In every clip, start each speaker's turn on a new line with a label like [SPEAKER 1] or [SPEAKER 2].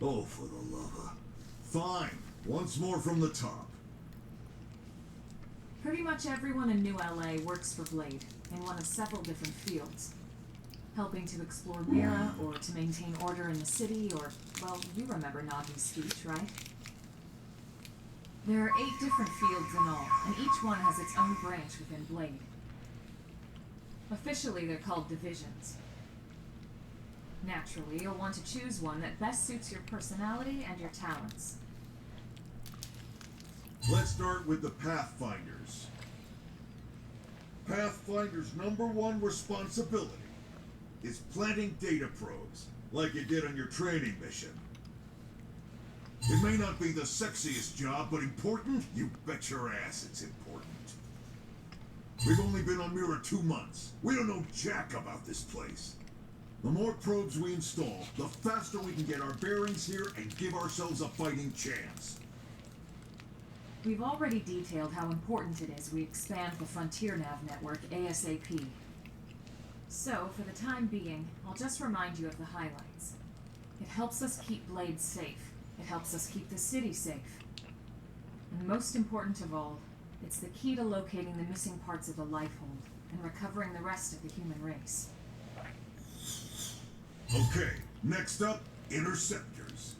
[SPEAKER 1] Oh, for the love of... Fine. Once more from the top.
[SPEAKER 2] Pretty much everyone in New LA works for Blade, in one of several different fields. Helping to explore Mira, or to maintain order in the city, or, well, you remember Nagi's speech, right? There are 8 different fields in all, and each one has its own branch within Blade. Officially, they're called divisions. Naturally, you'll want to choose one that best suits your personality and your talents.
[SPEAKER 1] Let's start with the Pathfinders. Pathfinder's #1 responsibility is planting data probes, like you did on your training mission. It may not be the sexiest job, but important? You bet your ass it's important. We've only been on Mira 2 months. We don't know jack about this place. The more probes we install, the faster we can get our bearings here and give ourselves a fighting chance.
[SPEAKER 2] We've already detailed how important it is we expand the Frontier Nav network ASAP. So, for the time being, I'll just remind you of the highlights. It helps us keep Blade safe. It helps us keep the city safe. And most important of all, it's the key to locating the missing parts of the Lifehold and recovering the rest of the human race.
[SPEAKER 1] Okay, next up, Interceptors.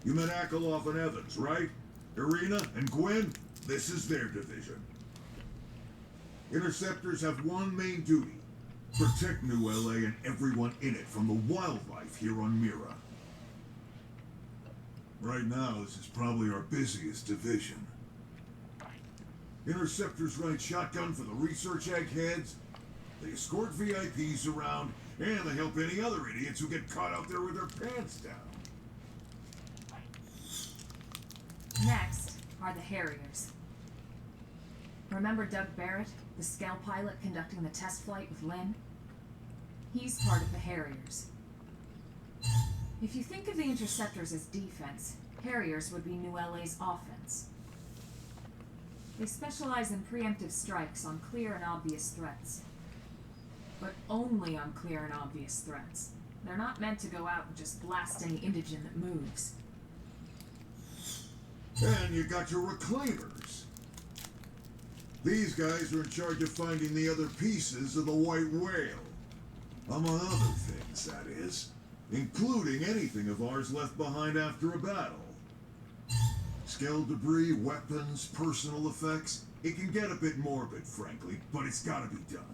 [SPEAKER 1] You met Akalov and Evans, right? Irina and Gwen? This is their division. Interceptors have one main duty. Protect New LA and everyone in it from the wildlife here on Mira. Right now, this is probably our busiest division. Interceptors ride shotgun for the research eggheads, they escort VIPs around, and they help any other idiots who get caught out there with their pants down.
[SPEAKER 2] Next are the Harriers. Remember Doug Barrett, the scout pilot conducting the test flight with Lynn? He's part of the Harriers. If you think of the Interceptors as defense, Harriers would be New LA's offense. They specialize in preemptive strikes on clear and obvious threats. But only on clear and obvious threats. They're not meant to go out and just blast any indigene that moves.
[SPEAKER 1] And you got your Reclaimers. These guys are in charge of finding the other pieces of the White Whale. Among other things, that is. Including anything of ours left behind after a battle. Skell debris, weapons, personal effects. It can get a bit morbid, frankly, but it's gotta be done.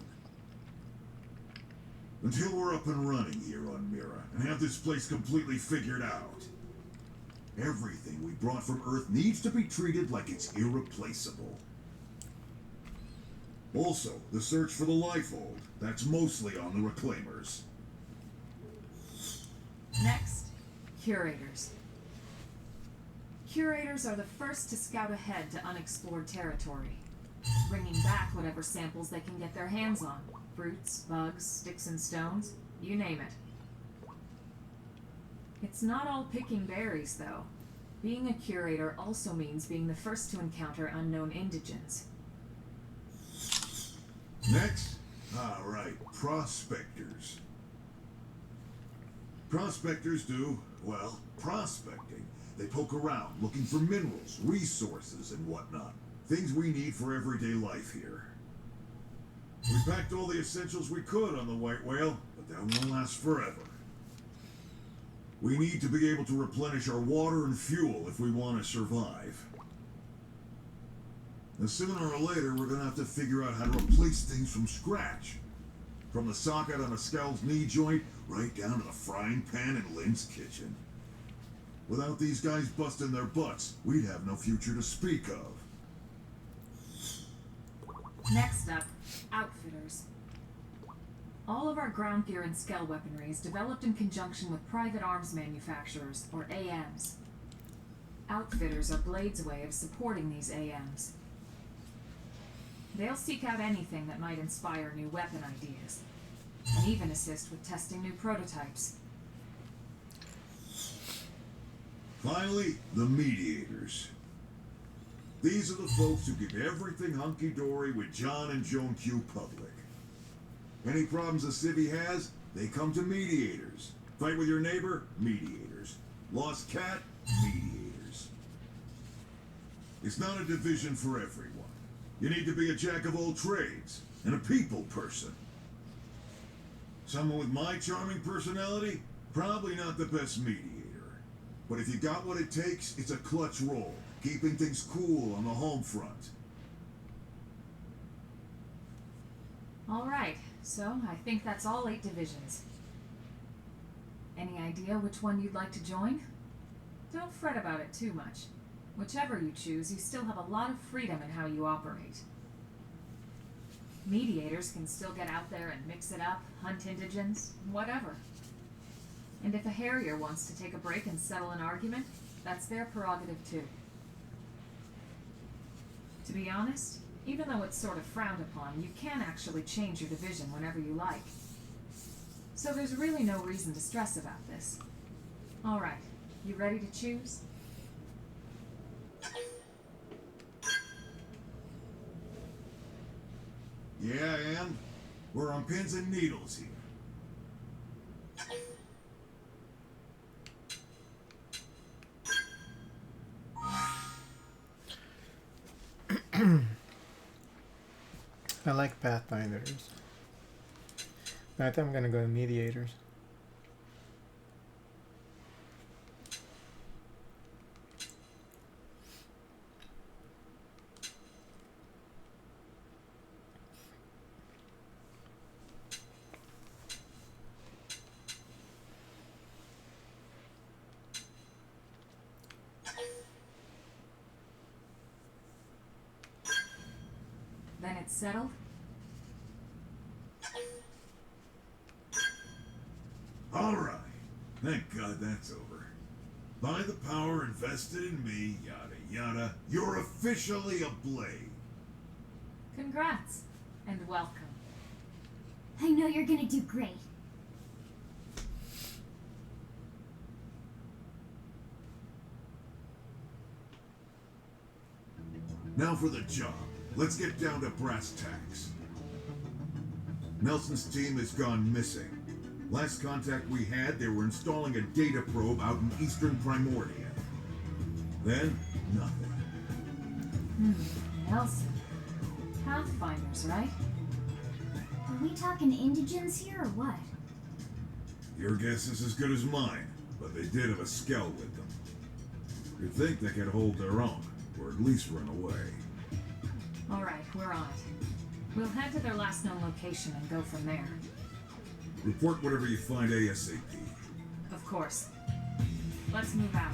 [SPEAKER 1] Until we're up and running here on Mira, and have this place completely figured out. Everything we brought from Earth needs to be treated like it's irreplaceable. Also, the search for the Lifehold. That's mostly on the Reclaimers.
[SPEAKER 2] Next, Curators. Curators are the first to scout ahead to unexplored territory, bringing back whatever samples they can get their hands on. Fruits, bugs, sticks and stones, you name it. It's not all picking berries, though. Being a curator also means being the first to encounter unknown indigens.
[SPEAKER 1] Next? Right, prospectors. Prospectors do, well, prospecting. They poke around, looking for minerals, resources, and whatnot. Things we need for everyday life here. We packed all the essentials we could on the White Whale, but that won't last forever. We need to be able to replenish our water and fuel if we want to survive. And sooner or later, we're gonna have to figure out how to replace things from scratch. From the socket on a Skell's knee joint, right down to the frying pan in Lynn's kitchen. Without these guys busting their butts, we'd have no future to speak of.
[SPEAKER 2] Next up, Outfitters. All of our ground gear and Skell weaponry is developed in conjunction with private arms manufacturers, or AMs. Outfitters are Blade's way of supporting these AMs. They'll seek out anything that might inspire new weapon ideas, and even assist with testing new prototypes.
[SPEAKER 1] Finally, the Mediators. These are the folks who keep everything hunky-dory with John and Joan Q public. Any problems a civvy has, they come to Mediators. Fight with your neighbor? Mediators. Lost cat, mediators. It's not a division for everyone. You need to be a jack of all trades and a people person. Someone with my charming personality? Probably not the best mediator. But if you got what it takes, it's a clutch role, keeping things cool on the home front.
[SPEAKER 2] Alright, so I think that's all 8 divisions. Any idea which one you'd like to join? Don't fret about it too much. Whichever you choose, you still have a lot of freedom in how you operate. Mediators can still get out there and mix it up, hunt indigents, whatever. And if a Harrier wants to take a break and settle an argument, that's their prerogative too. To be honest, even though it's sort of frowned upon, you can actually change your division whenever you like. So there's really no reason to stress about this. Alright, you ready to choose?
[SPEAKER 1] Yeah, and we're on pins and needles here.
[SPEAKER 3] I like Pathfinders. But I think I'm gonna go to Mediators.
[SPEAKER 2] Then it's settled?
[SPEAKER 1] Alright. Thank God that's over. By the power invested in me, yada yada, you're officially a Blade.
[SPEAKER 2] Congrats, and welcome.
[SPEAKER 4] I know you're gonna do great.
[SPEAKER 1] Now for the job. Let's get down to brass tacks. Nelson's team has gone missing. Last contact we had, they were installing a data probe out in eastern Primordia. Then, nothing.
[SPEAKER 2] Nelson. Pathfinders, right?
[SPEAKER 4] Are we talking indigents here or what?
[SPEAKER 1] Your guess is as good as mine, but they did have a skell with them. You'd think they could hold their own, or at least run away.
[SPEAKER 2] Alright, we're on it. We'll head to their last known location and go from there.
[SPEAKER 1] Report whatever you find ASAP.
[SPEAKER 2] Of course. Let's move out.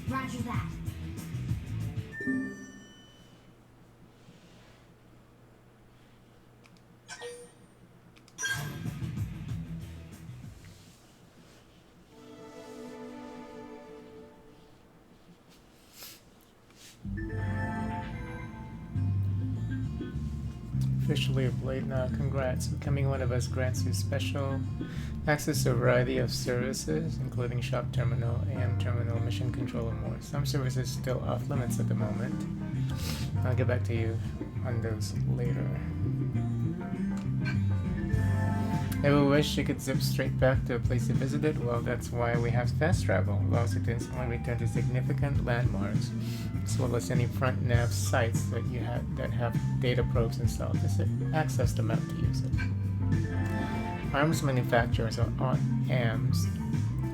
[SPEAKER 4] Roger that.
[SPEAKER 3] Officially a Blade now. Congrats. Becoming one of us grants you special access to a variety of services, including shop terminal, AM terminal, mission control, and more. Some services still off limits at the moment. I'll get back to you on those later. Ever wish you could zip straight back to a place you visited? Well, that's why we have fast travel. Allows you to instantly return to significant landmarks, as well as any front nav sites that you have data probes installed. Just access the map to use it. Arms manufacturers on AMS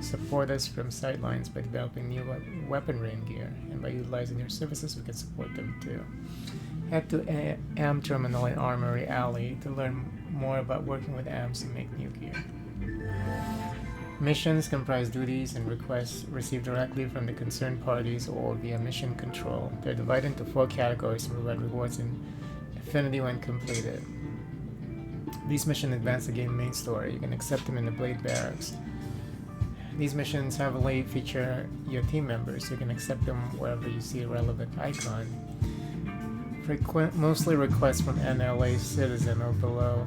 [SPEAKER 3] support us from sidelines by developing new weaponry and gear, and by utilizing their services, we can support them too. Head to AM Terminal in Armory Alley to learn more about working with AMS to make new gear. Missions comprise duties and requests received directly from the concerned parties or via mission control. They're divided into 4 categories and provide rewards in affinity when completed. These missions advance the game main story. You can accept them in the Blade Barracks. These missions heavily feature your team members, so you can accept them wherever you see a relevant icon. Mostly requests from NLA citizen or below,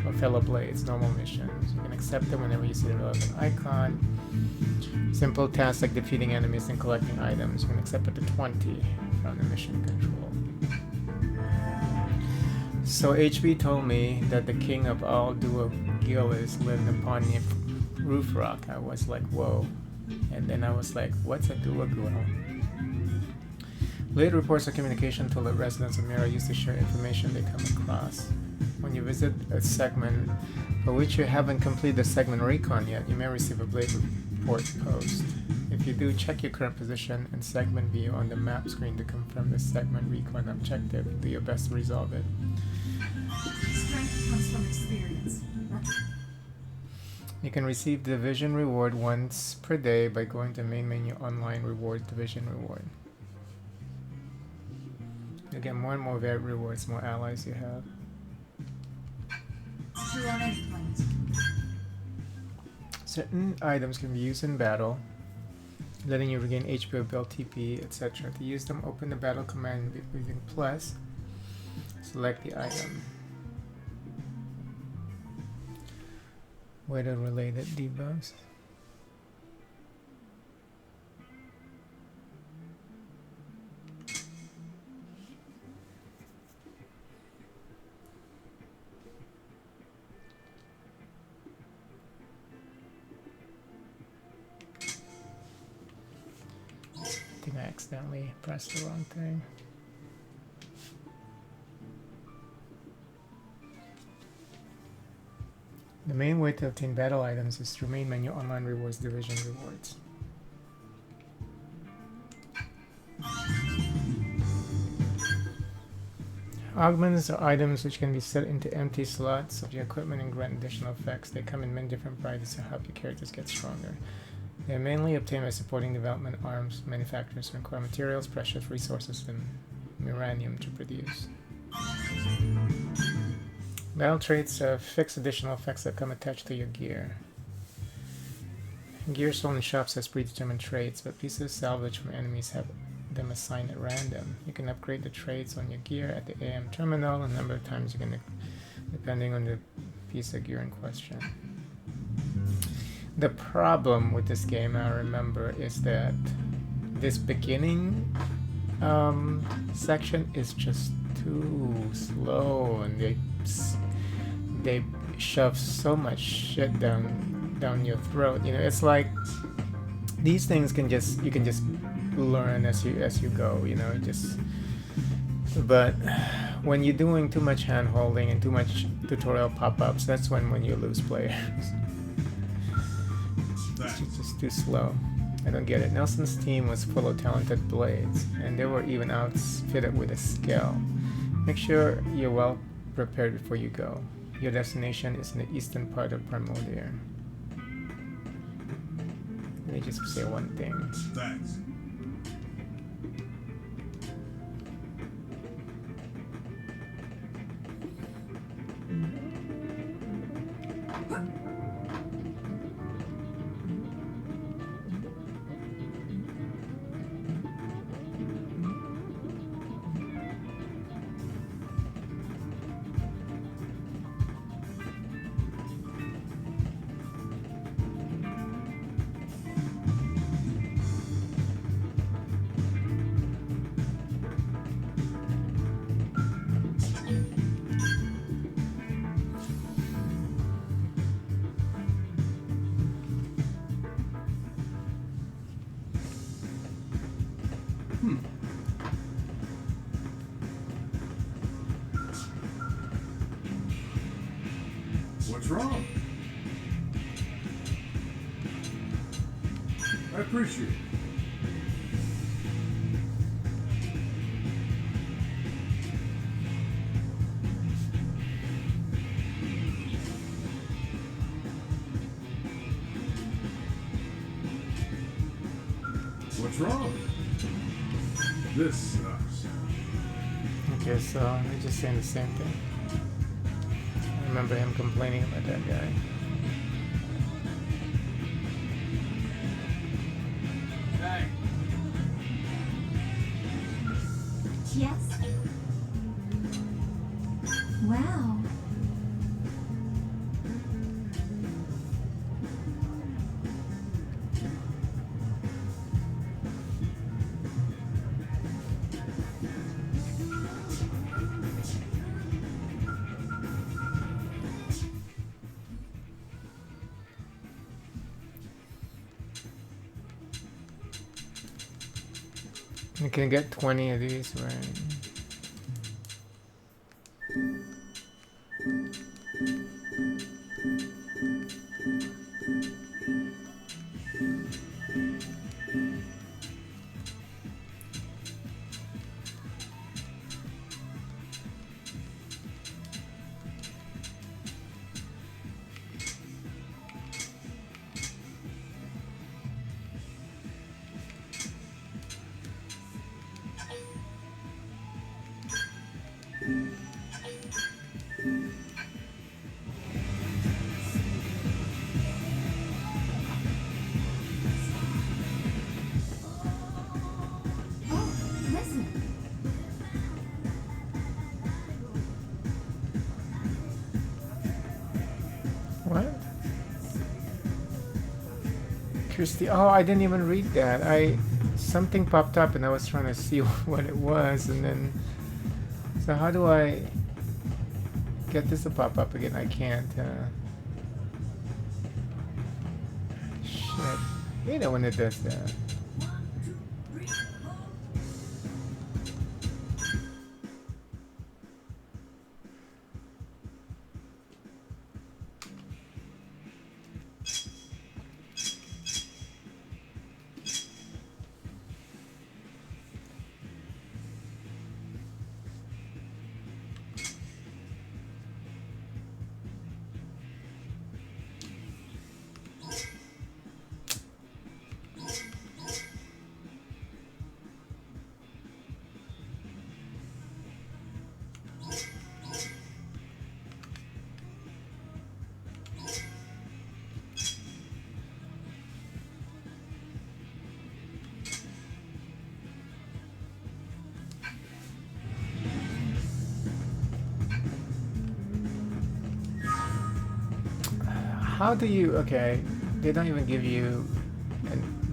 [SPEAKER 3] or fellow Blades, normal missions. You can accept them whenever you see the relevant icon. Simple tasks like defeating enemies and collecting items. You can accept up to 20 from the mission control. So HB told me that the king of all Duo Gillis lived upon Roof Rock. I was like, whoa. And then I was like, what's a dual? Late reports a communication tool that residents of Mira use to share information they come across. When you visit a segment for which you haven't completed the segment recon yet, you may receive a Blade report post. If you do, check your current position and segment view on the map screen to confirm the segment recon objective. Do your best to resolve it.
[SPEAKER 2] Strength comes from experience.
[SPEAKER 3] You can receive Division Reward once per day by going to main menu Online Rewards Division Reward. You get more and more varied rewards, more allies you have.
[SPEAKER 2] True on any planet.
[SPEAKER 3] Certain items can be used in battle, letting you regain HP or build TP, etc. To use them, open the battle command using plus. Select the item. Weather related debuffs. I think I accidentally pressed the wrong thing. The main way to obtain battle items is through main menu Online Rewards Division Rewards. Augments are items which can be set into empty slots of your equipment and grant additional effects. They come in many different prices to help your characters get stronger. They are mainly obtained by supporting development arms manufacturers who require materials, precious resources, and uranium to produce. Battle traits are fixed additional effects that come attached to your gear. Gear sold in shops has predetermined traits, but pieces salvaged from enemies have them assigned at random. You can upgrade the traits on your gear at the AM terminal a number of times you can, depending on the piece of gear in question. The problem with this game, I remember, is that this beginning section is just too slow, and they shove so much shit down your throat. You know, it's like these things you can just learn as you go. You know, but when you're doing too much hand holding and too much tutorial pop-ups, that's when you lose players. It's just too slow. I don't get it. Nelson's team was full of talented blades, and they were even outfitted with a skill. Make sure you're well prepared before you go. Your destination is in the eastern part of Primordia. Let me just say one thing.
[SPEAKER 1] Thanks. What's wrong? I appreciate it. What's wrong? This sucks.
[SPEAKER 3] Okay, so I'm just saying the same thing. I remember him complaining about that guy.
[SPEAKER 4] Yes? Wow.
[SPEAKER 3] You can get 20 of these, right?
[SPEAKER 4] Oh, listen.
[SPEAKER 3] What? Christy, oh, I didn't even read that. Something popped up and I was trying to see what it was, and then, so how do I get this to pop up again? I can't, shit. You know when it does that. How do you, okay, they don't even give you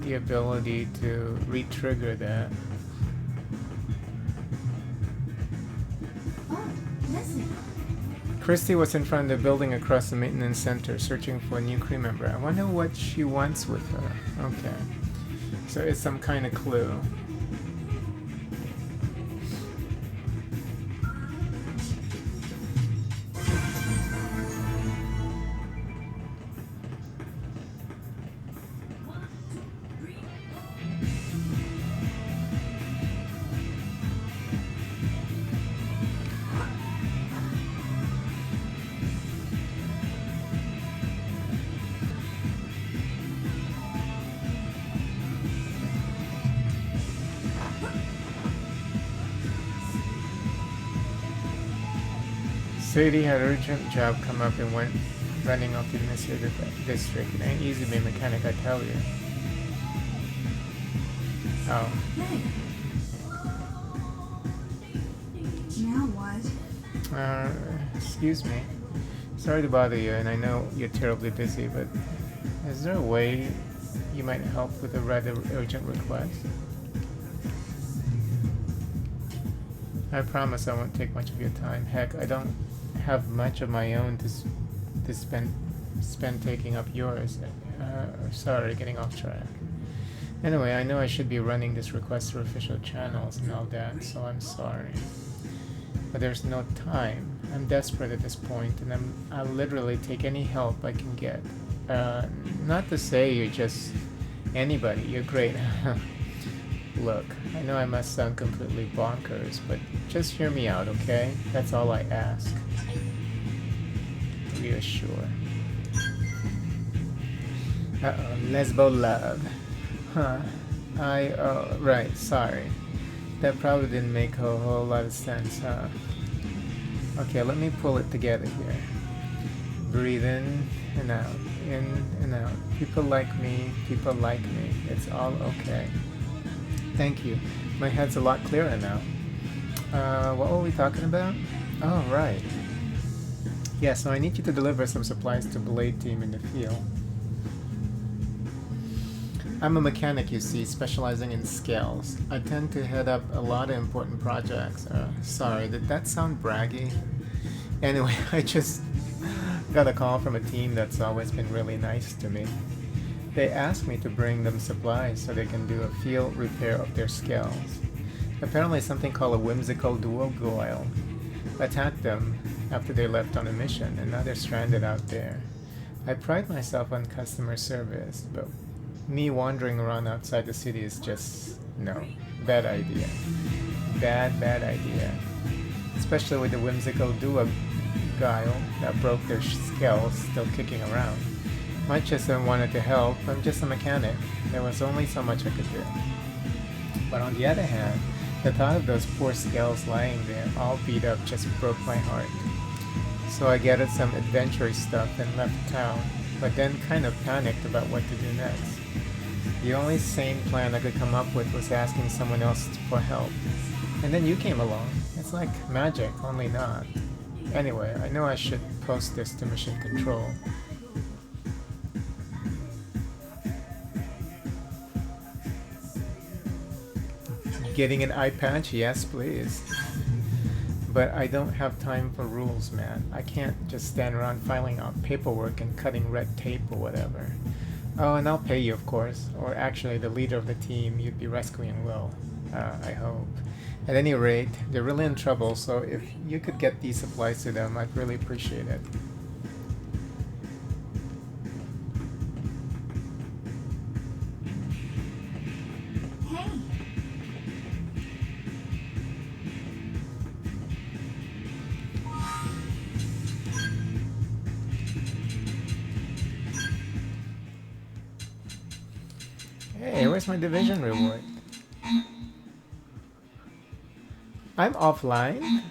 [SPEAKER 3] the ability to re-trigger that.
[SPEAKER 4] Oh, listen.
[SPEAKER 3] Christy was in front of the building across the maintenance center searching for a new crew member. I wonder what she wants with her. Okay. So it's some kind of clue. Sadie had an urgent job come up and went running off to the administrative district. It ain't easy being a mechanic, I tell you. Oh.
[SPEAKER 4] Hey. Now what?
[SPEAKER 3] Excuse me. Sorry to bother you, and I know you're terribly busy, but is there a way you might help with a rather urgent request? I promise I won't take much of your time. Heck, I don't have much of my own to spend taking up yours. Sorry, getting off track. Anyway, I know I should be running this request through official channels and all that, so I'm sorry. But there's no time. I'm desperate at this point, and I'll literally take any help I can get. Not to say you're just anybody. You're great. Look, I know I must sound completely bonkers, but just hear me out, okay? That's all I ask. Reassure. Uh-oh, lesbo love. Huh. Right, sorry. That probably didn't make a whole lot of sense, huh? Okay, let me pull it together here. Breathe in and out, in and out. People like me, people like me. It's all okay. Thank you. My head's a lot clearer now. What were we talking about? Oh, right. Yeah, so I need you to deliver some supplies to Blade team in the field. I'm a mechanic, you see, specializing in scales. I tend to head up a lot of important projects. Sorry, did that sound braggy? Anyway, I just got a call from a team that's always been really nice to me. They asked me to bring them supplies so they can do a field repair of their scales. Apparently something called a whimsical dual goyle attacked them after they left on a mission, and now they're stranded out there. I pride myself on customer service, but me wandering around outside the city is just, no, bad idea. Bad idea. Especially with the whimsical dual guile that broke their skulls still kicking around. Much as I wanted to help, I'm just a mechanic. There was only so much I could do. But on the other hand, the thought of those poor skulls lying there, all beat up, just broke my heart. So I gathered some adventure stuff and left town, but then kind of panicked about what to do next. The only sane plan I could come up with was asking someone else for help. And then you came along. It's like magic, only not. Anyway, I know I should post this to Mission Control. Getting an eye patch? Yes, please. But I don't have time for rules, man. I can't just stand around filing out paperwork and cutting red tape or whatever. Oh, and I'll pay you, of course. Or actually, the leader of the team you'd be rescuing will. I hope. At any rate, they're really in trouble, so if you could get these supplies to them, I'd really appreciate it.
[SPEAKER 4] Hey,
[SPEAKER 3] Hey, where's my division reward? I'm offline?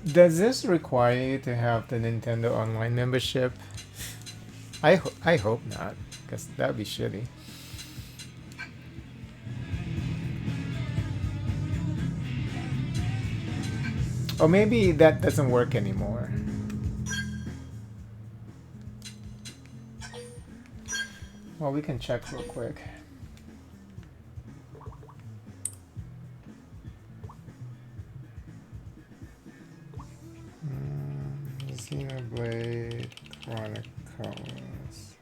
[SPEAKER 3] Does this require you to have the Nintendo Online membership? I hope not, because that would be shitty. Or maybe that doesn't work anymore. Well, we can check real quick. Xenoblade Chronicles.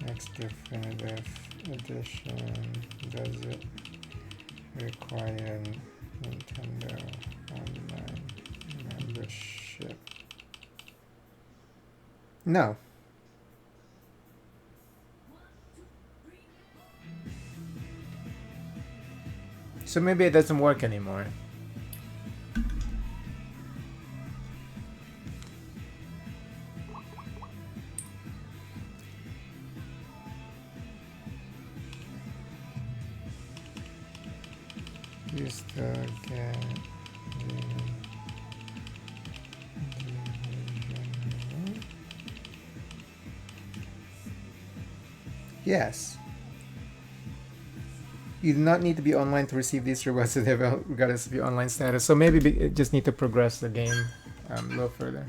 [SPEAKER 3] Next definitive edition. Does it require Nintendo Online membership? No. So maybe it doesn't work anymore. You still get yes. You do not need to be online to receive these rewards regardless of your online status. So maybe you just need to progress the game a little further.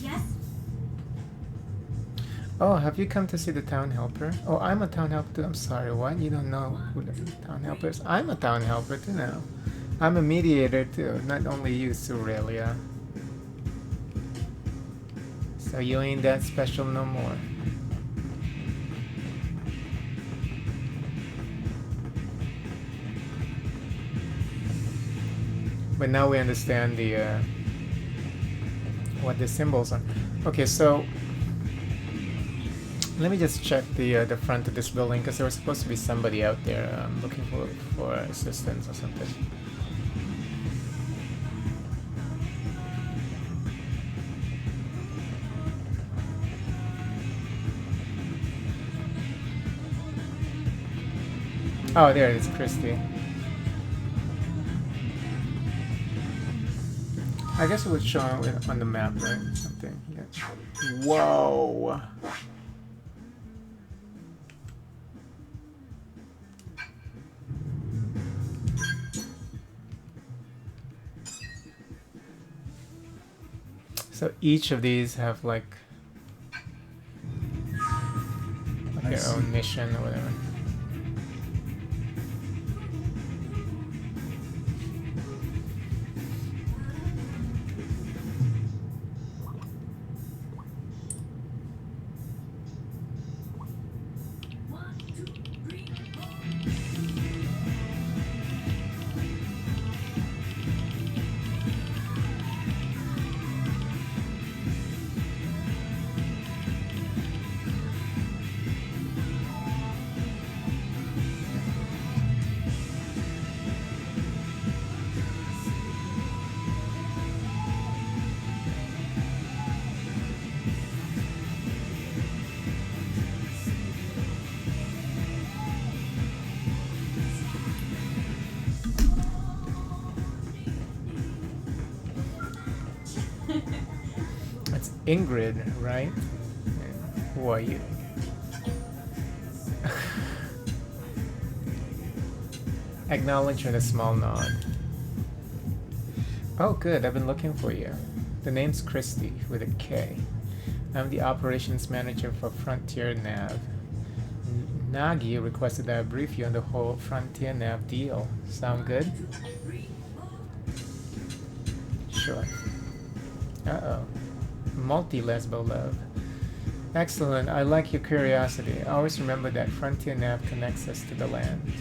[SPEAKER 4] yes?
[SPEAKER 3] Oh, have you come to see the town helper? Oh, I'm a town helper too. I'm sorry, what? You don't know who the town helper is? I'm a town helper too now. I'm a mediator too, not only you, Surelia. So you ain't that special no more. But now we understand the what the symbols are. Okay, so let me just check the front of this building because there was supposed to be somebody out there looking for assistance or something. Oh, there it is, Christy. I guess it would show on the map, right? Something. Yeah. Whoa. So each of these have like their own mission or whatever. That's Ingrid, right? Who are you? Acknowledge with a small nod. Oh good, I've been looking for you. The name's Christy, with a K. I'm the operations manager for Frontier Nav. Nagi requested that I brief you on the whole Frontier Nav deal. Sound good? Sure. Uh-oh. Multi-lesbo love. Excellent, I like your curiosity. I always remember that Frontier Nav connects us to the land.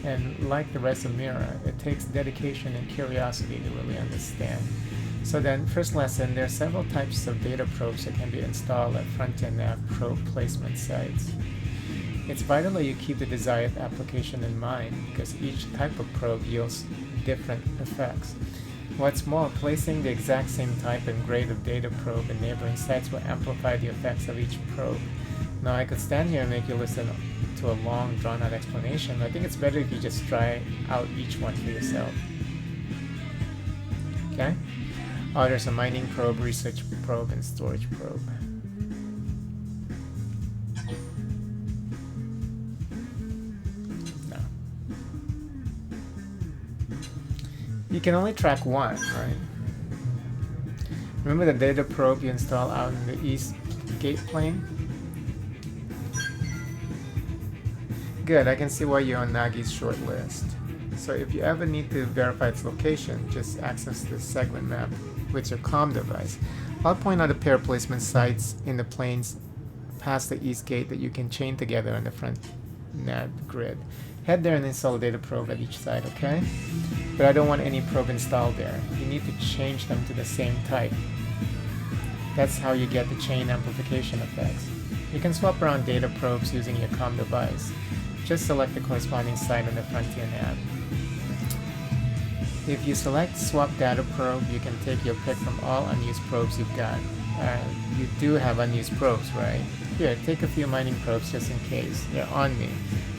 [SPEAKER 3] And like the rest of Mira, it takes dedication and curiosity to really understand. So then, first lesson, there are several types of data probes that can be installed at Frontier Nav probe placement sites. It's vital that you keep the desired application in mind, because each type of probe yields different effects. What's more, placing the exact same type and grade of data probe in neighboring sites will amplify the effects of each probe. Now, I could stand here and make you listen to a long, drawn-out explanation, but I think it's better if you just try out each one for yourself. Okay? Oh, there's a mining probe, research probe, and storage probe. No. You can only track one, right? Remember the data probe you install out in the east gate plane? Good, I can see why you're on Nagi's short list. So if you ever need to verify its location, just access the segment map with your comm device. I'll point out a pair of placement sites in the planes past the east gate that you can chain together on the front nav grid. Head there and install a data probe at each site, okay? But I don't want any probe installed there. You need to change them to the same type. That's how you get the chain amplification effects. You can swap around data probes using your comm device. Just select the corresponding site on the Frontier nav. If you select Swap Data Probe, you can take your pick from all unused probes you've got. You do have unused probes, right? Here, take a few mining probes just in case. They're on me.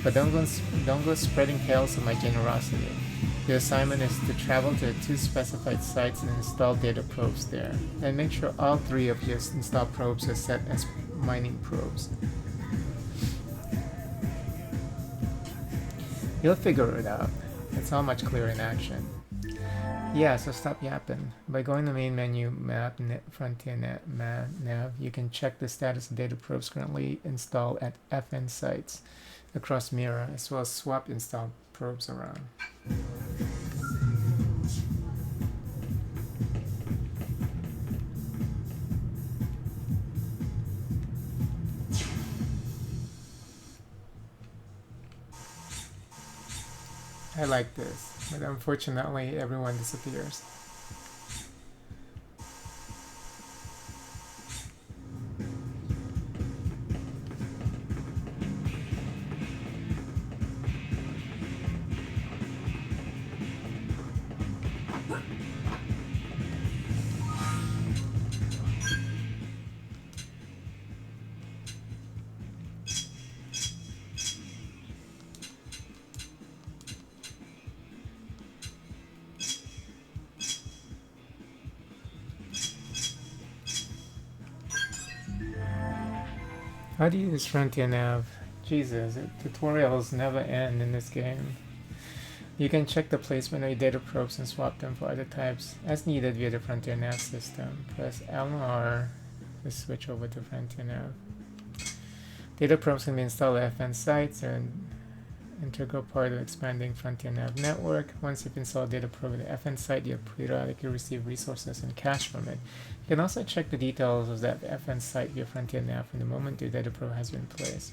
[SPEAKER 3] But don't go spreading tales of my generosity. Your assignment is to travel to 2 specified sites and install data probes there. And make sure all 3 of your installed probes are set as mining probes. You'll figure it out. It's all much clearer in action. Yeah, so stop yapping. By going to the main menu, Map, Frontier Nav, you can check the status of data probes currently installed at FN sites across Mira, as well as swap installed probes around. I like this, but unfortunately everyone disappears. How do you use Frontier Nav? Jesus, tutorials never end in this game. You can check the placement of your data probes and swap them for other types as needed via the Frontier Nav system. Press L and R to switch over to Frontier Nav. Data probes can be installed at FN sites and integral part of expanding Frontier Nav network. Once you've installed data probe at the FN site, you'll periodically receive resources and cash from it. You can also check the details of that FN site via Frontier Nav from the moment your data probe has been placed.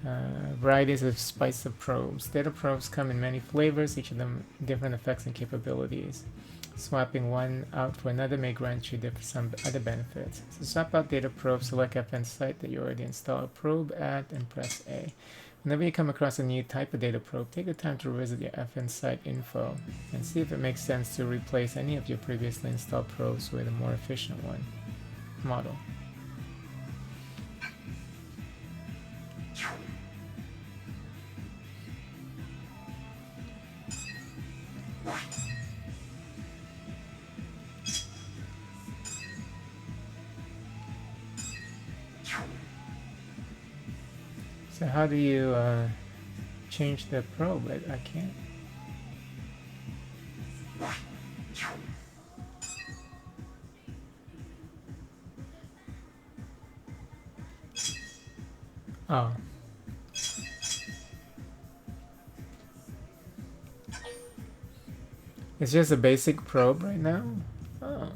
[SPEAKER 3] Varieties of spice of probes. Data probes come in many flavors, each of them different effects and capabilities. Swapping one out for another may grant you some other benefits. So swap out data probe, select FN site that you already installed a probe at, and press A. Whenever you come across a new type of data probe, take the time to revisit your FN site info and see if it makes sense to replace any of your previously installed probes with a more efficient one model. So how do you change the probe? I can't. Oh. It's just a basic probe right now? Oh.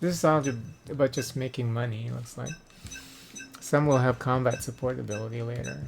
[SPEAKER 3] This is all about just making money, it looks like. Some will have combat support ability later.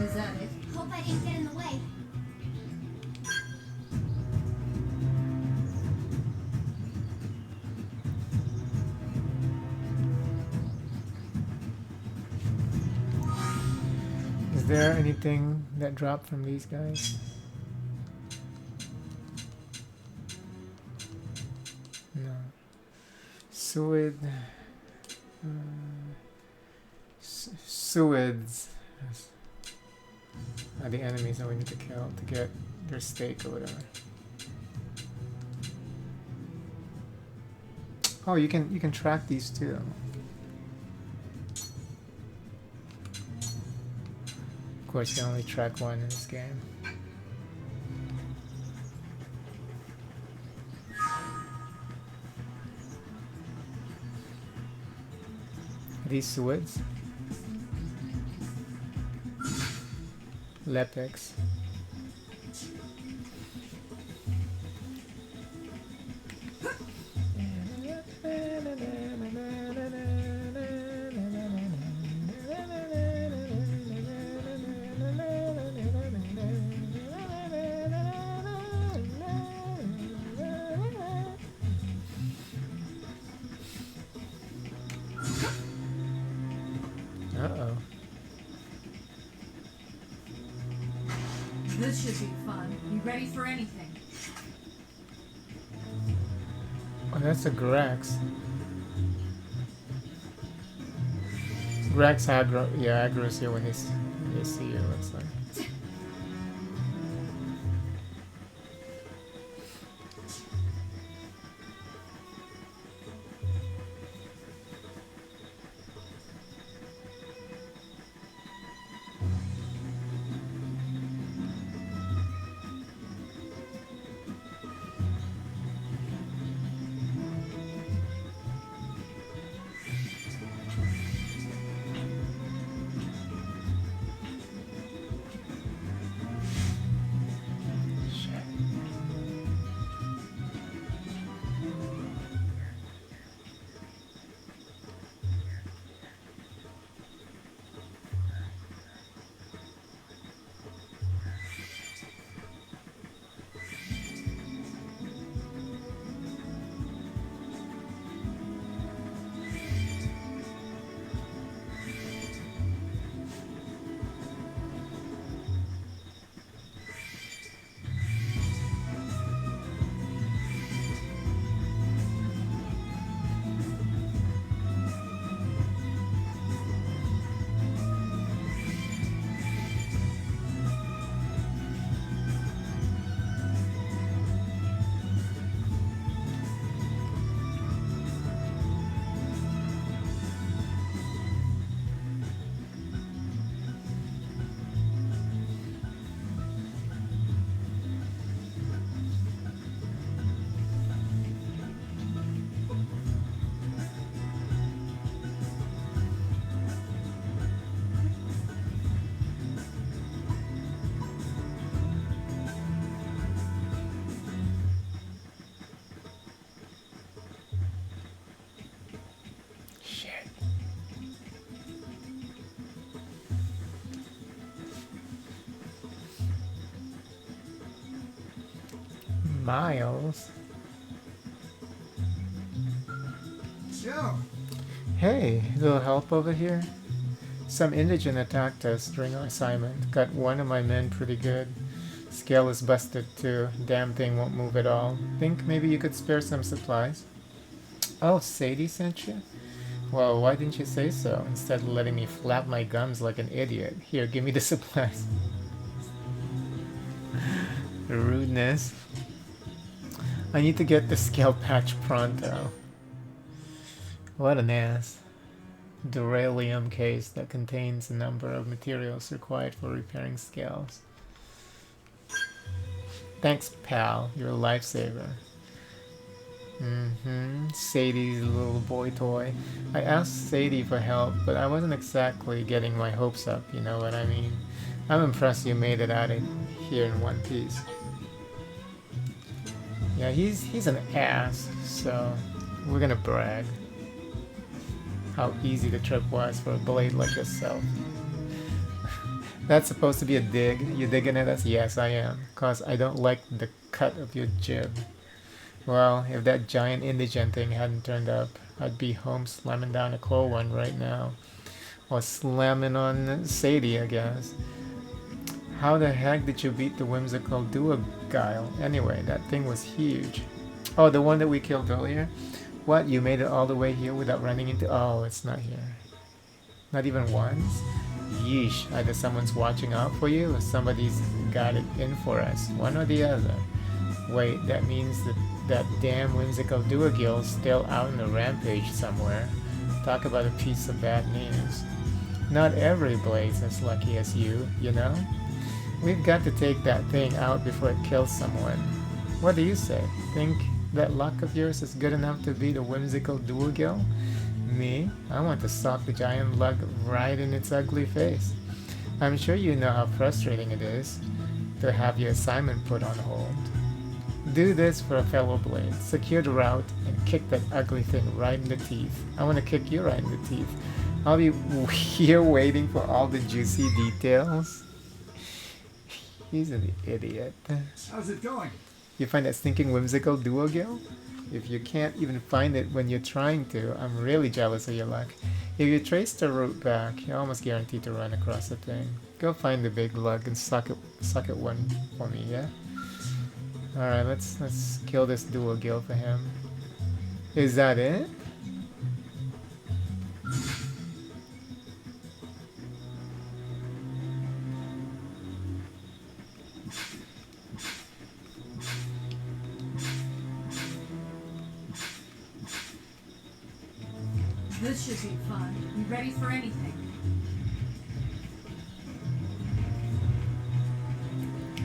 [SPEAKER 4] Is that it? Hope I didn't get in the way.
[SPEAKER 3] Is there anything that dropped from these guys? No. Suid. Suids are the enemies that we need to kill to get their stake or whatever. Oh, you can track these too. Of course, you can only track one in this game. Are these Suids? Lepex. Uh-oh.
[SPEAKER 2] This should be fun. You ready for anything?
[SPEAKER 3] Oh, that's a Grax. Grax aggro, yeah, aggro's here when they see you, it looks like. Miles.
[SPEAKER 5] So,
[SPEAKER 3] Hey, little help over here? Some indigent attacked us during our assignment. Got one of my men pretty good. Scale is busted too. Damn thing won't move at all. Think maybe you could spare some supplies? Oh, Sadie sent you? Well, why didn't you say so, instead of letting me flap my gums like an idiot? Here, give me the supplies. Rudeness. I need to get the scale patch pronto. What an ass. Duralium case that contains a number of materials required for repairing scales. Thanks, pal. You're a lifesaver. Sadie's little boy toy. I asked Sadie for help, but I wasn't exactly getting my hopes up, you know what I mean? I'm impressed you made it out of here in one piece. Yeah, he's an ass, so we're gonna brag. How easy the trip was for a blade like yourself. That's supposed to be a dig. You digging at us? Yes, I am. Cause I don't like the cut of your jib. Well, if that giant indigent thing hadn't turned up, I'd be home slamming down a cold one right now. Or slamming on Sadie, I guess. How the heck did you beat the whimsical duo-guile? Anyway, that thing was huge. Oh, the one that we killed earlier? What, you made it all the way here without running into... Oh, it's not here. Not even once? Yeesh, either someone's watching out for you or somebody's got it in for us. One or the other. Wait, that means that damn whimsical duo-guile's still out on a rampage somewhere. Talk about a piece of bad news. Not every blade's as lucky as you know? We've got to take that thing out before it kills someone. What do you say? Think that luck of yours is good enough to beat a whimsical duo-guile? Me? I want to sock the giant lug right in its ugly face. I'm sure you know how frustrating it is to have your assignment put on hold. Do this for a fellow blade. Secure the route and kick that ugly thing right in the teeth. I want to kick you right in the teeth. I'll be here waiting for all the juicy details. He's an idiot.
[SPEAKER 5] how's it going?
[SPEAKER 3] You find that stinking whimsical duo-guile? If you can't even find it when you're trying to, I'm really jealous of your luck. If you trace the route back, you're almost guaranteed to run across the thing. Go find the big lug and suck it one for me, yeah? Alright, let's kill this duo-guile for him. Is that it?
[SPEAKER 2] This should be fun. You ready for anything?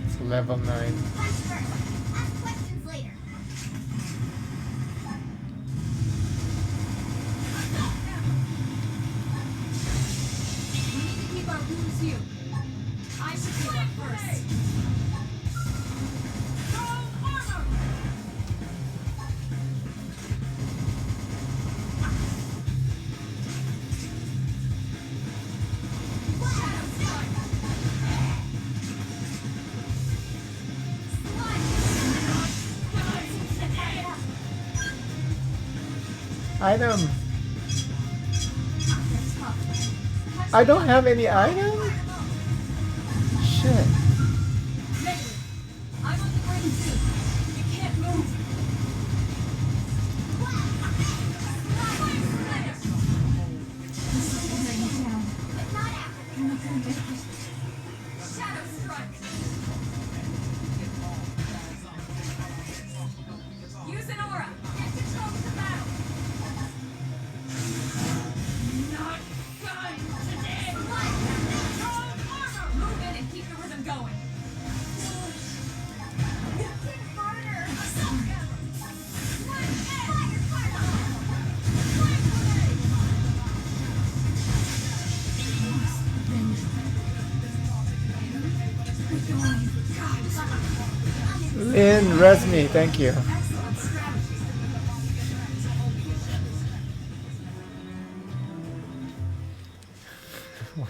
[SPEAKER 3] It's level 9.
[SPEAKER 4] Ask questions later.
[SPEAKER 2] We need to keep our wounds healed. I should heal up first.
[SPEAKER 3] Item! I don't have any item? Shit.
[SPEAKER 2] I'm on the ring too. You can't move.
[SPEAKER 4] This is wearing me down. But not after. I'm not gonna make it.
[SPEAKER 2] Shadow strike. Use an aura. Get control of the battle. Not done today. Move in and keep the rhythm going.
[SPEAKER 4] Hit harder.
[SPEAKER 3] Lynn, res me, thank you.
[SPEAKER 2] Excellent strategy.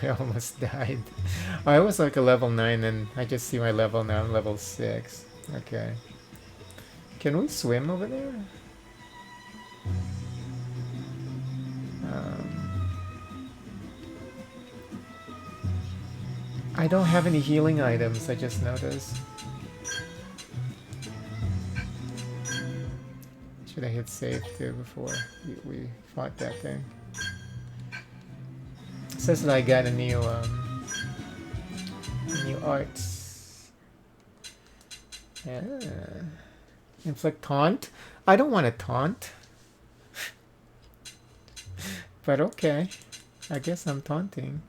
[SPEAKER 3] We almost died. I was like a level 9 and I just see my level now, I'm level 6. Okay. Can we swim over there? I don't have any healing items, I just noticed. Should I hit save too before we fought that thing? It says that I got a new art. Yeah. Inflict taunt? I don't want to taunt. But okay. I guess I'm taunting.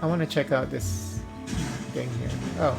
[SPEAKER 3] I want to check out this thing here. Oh.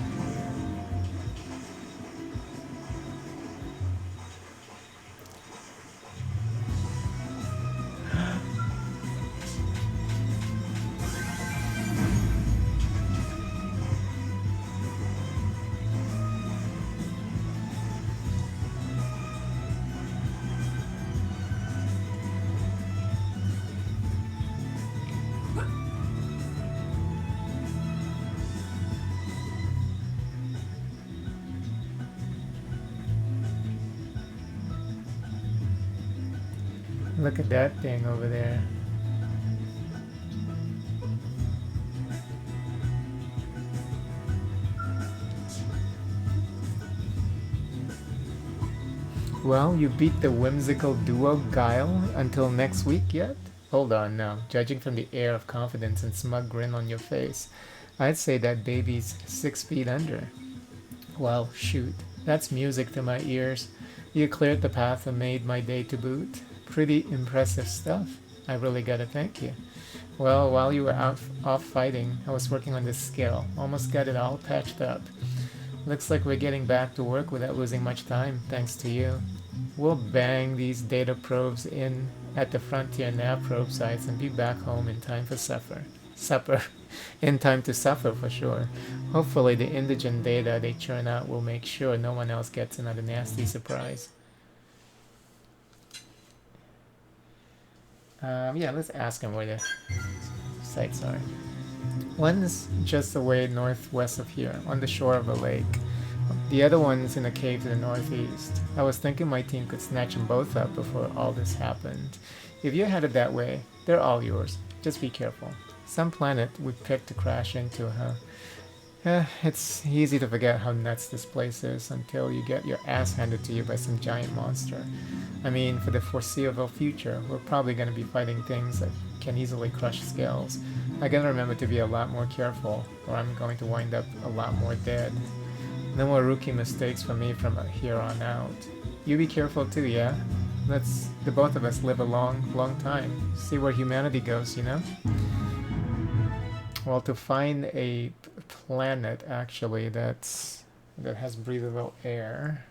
[SPEAKER 3] Look at that thing over there. Well, you beat the whimsical duo Guile until next week yet? Hold on now. Judging from the air of confidence and smug grin on your face, I'd say that baby's 6 feet under. Well, shoot. That's music to my ears. You cleared the path and made my day to boot. Pretty impressive stuff. I really gotta thank you. Well, while you were off fighting, I was working on this skill. Almost got it all patched up. Looks like we're getting back to work without losing much time, thanks to you. We'll bang these data probes in at the Frontier nav probe sites and be back home in time for supper. In time to suffer for sure. Hopefully the indigent data they churn out will make sure no one else gets another nasty surprise. Yeah, let's ask him where the sites are. One's just away northwest of here, on the shore of a lake. The other one's in a cave to the northeast. I was thinking my team could snatch them both up before all this happened. If you're headed that way, they're all yours. Just be careful. Some planet we picked to crash into, huh? It's easy to forget how nuts this place is until you get your ass handed to you by some giant monster. I mean, for the foreseeable future, we're probably going to be fighting things that can easily crush skulls. I gotta remember to be a lot more careful, or I'm going to wind up a lot more dead. No more rookie mistakes for me from here on out. You be careful too, yeah? Let's the both of us live a long time. See where humanity goes, you know? Well, to find a planet actually that has breathable air,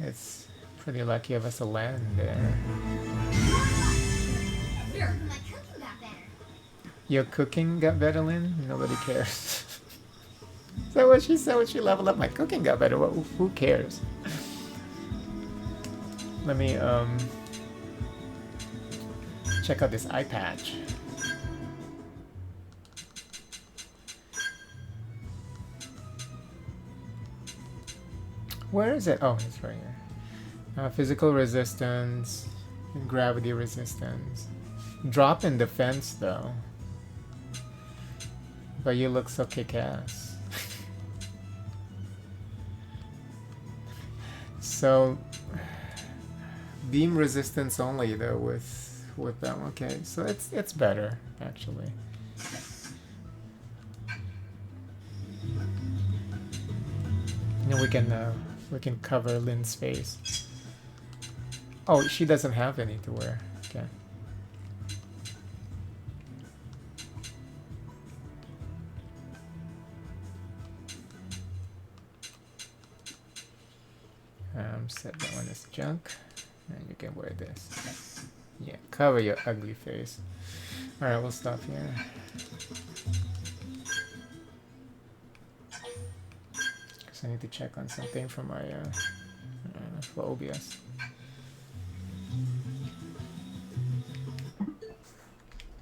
[SPEAKER 3] it's pretty lucky of us to land there.
[SPEAKER 4] My cooking got better.
[SPEAKER 3] Your cooking got better, Lynn? Nobody cares. Is that what she said when she leveled up? My cooking got better. Who cares? Let me check out this eye patch. Where is it? Oh, it's right here. Physical resistance, gravity resistance. Drop in defense though. But you look so kick-ass. So beam resistance only though with them. Okay, so it's better actually. You know, we can cover Lynn's face. Oh, she doesn't have any to wear. Okay. Set that one as junk, and you can wear this. Yeah, cover your ugly face. Alright, we'll stop here. Because I need to check on something for my for OBS.